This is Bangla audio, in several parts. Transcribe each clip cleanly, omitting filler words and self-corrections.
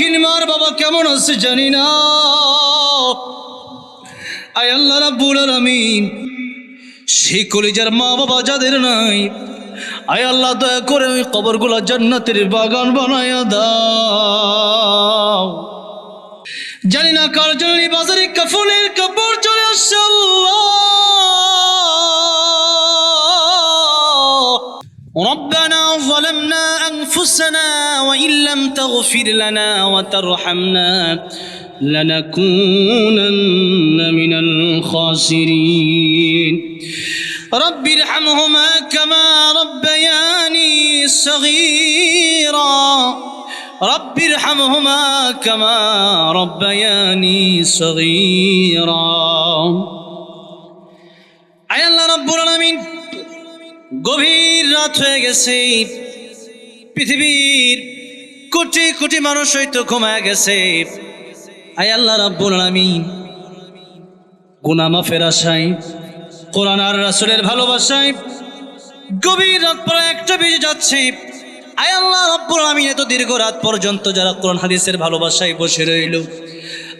দক্ষিণ মার বাবা কেমন আছে জানি না। আয় আল্লাহ রাব্বুল আলামিন, সেই কলিজার মা বাবা যাদের নাই, আয় আল্লাহ দয়া করে ওই কবরগুলো জান্নাতের বাগান বানায়া দাও। জানি না কার জন্য বাজারে কাফনের কাপড় চলে আসছে আল্লাহ। ربنا ظلمنا أنفسنا وإن لم تغفر لنا وترحمنا لنكونن من الخاسرين رب ارحمهما كما ربياني صغيرا رب ارحمهما كما ربياني صغيرا আয় আল্লাহ রাব্বুল আলামিন, গভীর রাত হয়ে গেছে, পৃথিবীর কোটি কোটি মানুষ হয়তো ঘুমায় গেছে। আয় আল্লাহ রাব্বুল আলামিন, গুনাহ মাফের আশায়, কোরআন আর রাসূলের ভালোবাসায় গভীর রাত প্রায় একটা বেজে যাচ্ছে। আয় আল্লাহ রাব্বুল আলামিন, এত দীর্ঘ রাত পর্যন্ত যারা কোরআন হাদিসের ভালোবাসায় বসে রইল,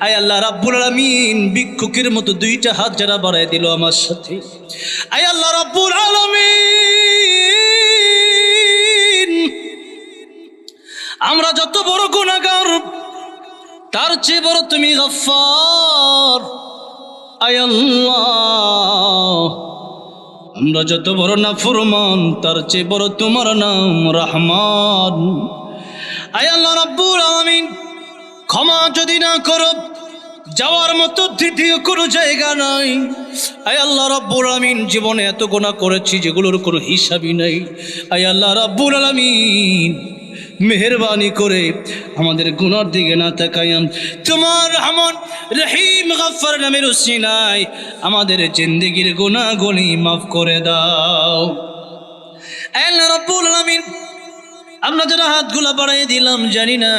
আয় আল্লাহ রাব্বুল আলামিন, ভিক্ষুকের মতো দুইটা হাত যারা বাড়ায় দিল আমার সাথে, আয় আল্লাহ রাব্বুল আলামিন, আমরা যত বড় গুনাহগার তার চেয়ে বড় তুমি গফফার। আয় আল্লাহ, আমরা যত বড় নাফরমান তার চেয়ে বড় তোমার নাম রহমান। আয় আল্লাহ রাব্বুল আলামিন, ক্ষমা যদি না করো, যাওয়ার মতো দ্বিতীয় কোনো জায়গা নাই। আয় আল্লাহ রাব্বুল আলামিন, জীবনে এত গুনাহ করেছি যেগুলোর কোনো হিসাবই নাই। আয় আল্লাহ রাব্বুল আলামিন, মেহেরবানি করে আমাদের গুনার দিকে না তাকাইয়া তোমার রহমান রহিম গফফার নামের উসিলায় আমাদের জিন্দেগির গুনাহগুলি মাফ করে দাও। আয় আল্লাহ রাব্বুল আলামিন, আমরা যারা হাতগুলা বাড়াই দিলাম, জানি না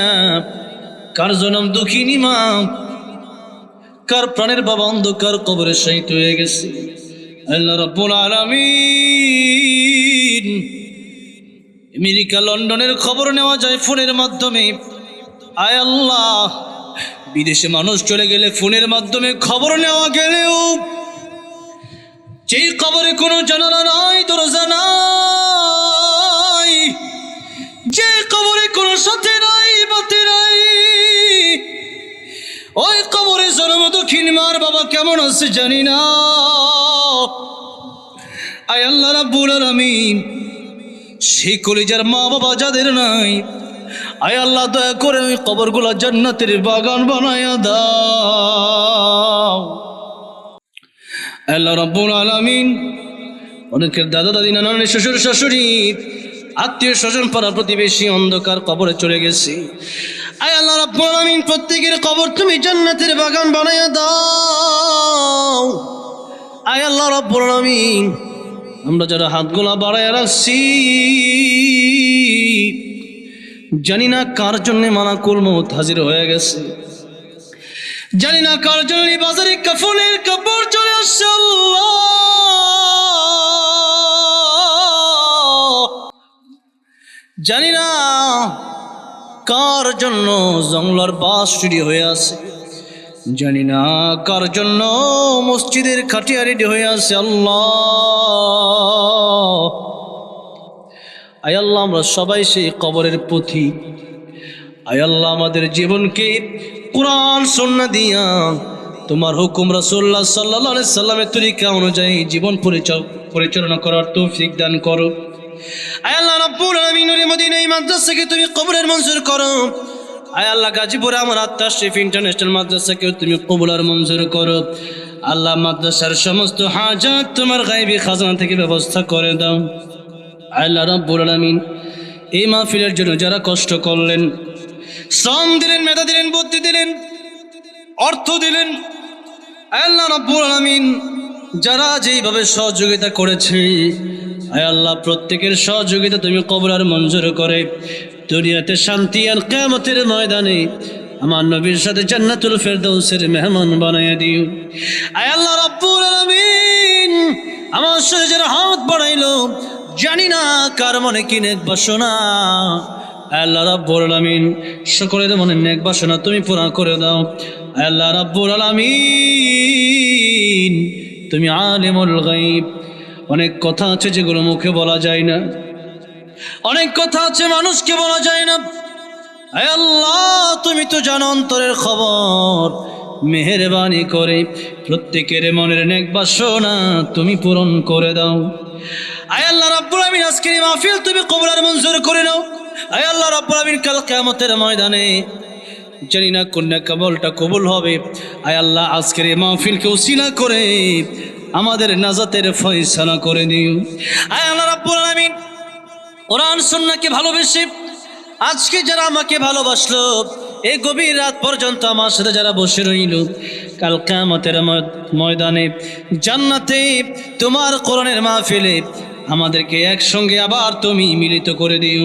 কার জনম দুঃখিনী মা, কার প্রাণের বাবা অন্ধকার কবরে শায়িত হয়ে গেছে। আল্লাহ রাব্বুল আলামিন, আমেরিকা লন্ডনের খবর নেওয়া যায় ফোনের মাধ্যমে। আয় আল্লাহ, বিদেশে মানুষ চলে গেলে ফোনের মাধ্যমে খবর নেওয়া গেলেও যেই কবরে কোনো জানালা নাই, দরজা নাই, যে কবরে কোনো সাথে নাই, বাতি নাই, ওই কবরে জন্ম দক্ষিণ মার বাবা কেমন আছে জানি না। আয় আল্লাহ রাব্বুল আলামিন, সেই কলিজার মা বাবা যাদের নাই, আয় আল্লাহ দয়া করে ওই কবরগুলা জান্নাতের বাগান বানায়া দাও। আল্লাহ রাব্বুল আলামিন, অনেকের দাদা দাদি নানা নানি শ্বশুর শাশুড়ি আত্মীয় স্বজন পাড়া প্রতিবেশী অন্ধকার কবরে চলে গেছে। আয় আল্লাহ রাব্বুল আলামিন, প্রত্যেকের কবর তুমি জান্নাতের বাগান বানায়া দাও। আয় আল্লাহ রাব্বুল আলামিন, আমরা যারা হাতগুলা বাড়ায় রাখছি, জানি না কার জন্য মালাকুল মউত হাজির হয়ে গেছে, জানি না কার জন্য বাজারে কাফনের কাপড় চলে আসছে আল্লাহ। জানি না কার জন্য জঙ্গলার বাস রেডি হয়ে আছে, জানি না কার জন্য মসজিদের খাটিয়া রেডি হয়ে আছে আল্লাহ। আয় আল্লাহ, আমরা সবাই সেই কবরের পথিক। আয় আল্লাহ, আমাদের জীবনকে কোরআন সুন্নাহ দিয়া তোমার হুকুম রাসূলুল্লাহ সাল্লাল্লাহু আলাইহি সাল্লামের তরিকা অনুযায়ী জীবন পরিচালনা করার তৌফিক দান করো। আয় আল্লাহ রাব্বুল আলামিন, মদিনা এই মাদ্রাসাকে তুমি কবুলের মঞ্জুর করো। আয় আল্লাহ, গাজীপুরে আমার আত্মাশরীফ ইন্টারন্যাশনাল মাদ্রাসাকে তুমি কবুলের মঞ্জুর করো। আল্লাহ, মাদ্রাসার সমস্ত হাজাত তোমার গায়বী খাজানা থেকে ব্যবস্থা করে দাও। আল্লাহ রাব্বুল আলামিন, এই মাহফিলের জন্য যারা কষ্ট করলেন, শ্রম দিলেন, মেধা দিলেন, বুদ্ধি দিলেন, অর্থ দিলেন, আল্লাহ রাব্বুল আলামিন, যারা যেইভাবে সহযোগিতা করেছে, আয় আল্লাহ, প্রত্যেকের সহযোগিতা তুমি কবুল আর মঞ্জুর করে দুনিয়াতে শান্তি আর কিয়ামতের ময়দানে আমার নবীর সাথে জান্নাতুল ফেরদাউসের মেহমান বানায়া দিও। আয় আল্লাহ রাব্বুল আলামিন, আমার সাথে যারা হাত বাড়াইলো, জানি না কার মনে কি নেক বাসনা, আল্লাহ রাব্বুল আলামিন সকলের মনের নেক বাসনা তুমি পূরণ করে দাও। আল্লাহ রাব্বুল আলামিন তুমি আলিমুল গায়ব। অনেক কথা আছে যেগুলো মুখে বলা যায় না, অনেক কথা আছে মানুষকে বলা যায় না। আয় আল্লাহ, তুমি তো জানো অন্তরের খবর। মেহেরবানি করে প্রত্যেকের মনের নেক বাসনা তুমি পূরণ করে দাও। আয় আল্লাহ রাব্বুল আলামিন আজকের এই মাহফিল তুমি কবুল আর মঞ্জুর করে নাও। আয় আল্লাহ রাব্বুল আলামিন কাল কিয়ামতের ময়দানে জানি না কোন আমলটা কবুল হবে। আয় আল্লাহ আজকের এই মাহফিলকে উসিলা করে আমাদের নাজাতের ফয়সালা করে দিও। আয় আল্লাহ রাব্বুল আলামিন কোরআন সুন্নাহকে ভালোবেসে আজকে যারা আমাকে ভালোবাসলো, এই গভীর রাত পর্যন্ত আমার সাথে যারা বসে রইল, কাল কিয়ামতের ময়দানে জান্নাতে তোমার কোরআনের মাহফিলে আমাদেরকে একসঙ্গে আবার তুমি মিলিত করে দিও।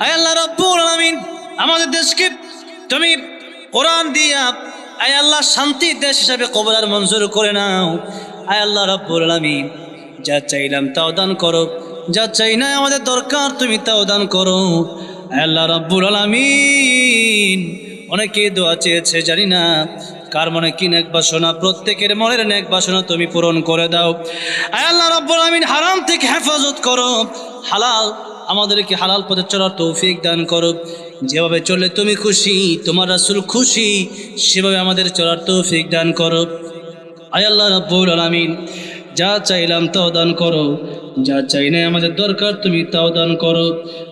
আয় আল্লাহ রাব্বুল আলামিন আমাদের দেশকে তুমি কোরআন দিয়া আয় আল্লাহ শান্তির দেশ হিসাবে কবুল আর মঞ্জুর করে নাও। আয় আল্লাহ রাব্বুল আলামিন যা চাইলাম তাও দান করো, যা চাই না আমাদের দরকার তুমি তাও দান করো। আল্লাহ রাব্বুল আলামিন অনেকে দোয়া চেয়েছে, জানি না কার মনে কি নেক বাসনা, প্রত্যেকের মনের নেক বাসনা তুমি পূরণ করে দাও। আল্লাহ রাব্বুল আলামিন হারাম থেকে হেফাজত করো, হালাল আমাদেরকে হালাল পথে চলার তৌফিক দান করো। যেভাবে চললে তুমি খুশি, তোমার রাসূল খুশি, সেভাবে আমাদের চলার তৌফিক দান করো। আয় আল্লাহ রাব্বুল আলামিন যা চাইলাম তাও দান করো, যা চাই না আমাদের দরকার তুমি তাও দান করো।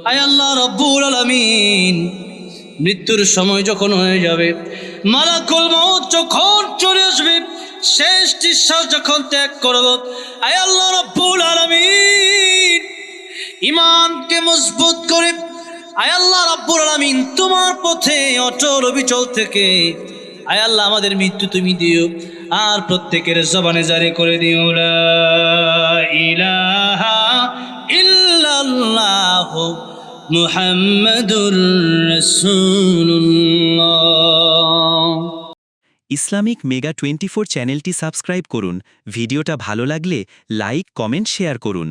আয় আল্লাহ রাব্বুল আলামিন মৃত্যুর সময় যখন হয়ে যাবে, মালাকুল মউত যখন চলে আসবে, শেষ নিঃশ্বাস যখন ত্যাগ করব, আয় আল্লাহ রাব্বুল আলামিন ঈমানকে মজবুত করে আয় আল্লাহ রাব্বুল আলামিন তোমার পথে অটল অবিচল থেকে আয় আল্লাহ আমাদের মৃত্যু তুমি দিও, আর প্রত্যেকের জবানে জারি করে দিও লা ইলাহা ইল্লাল্লাহু মুহাম্মাদুর রাসূলুল্লাহ। ইসলামিক মেগা 24 চ্যানেলটি সাবস্ক্রাইব করুন। ভিডিওটা ভালো লাগলে লাইক, কমেন্ট, শেয়ার করুন।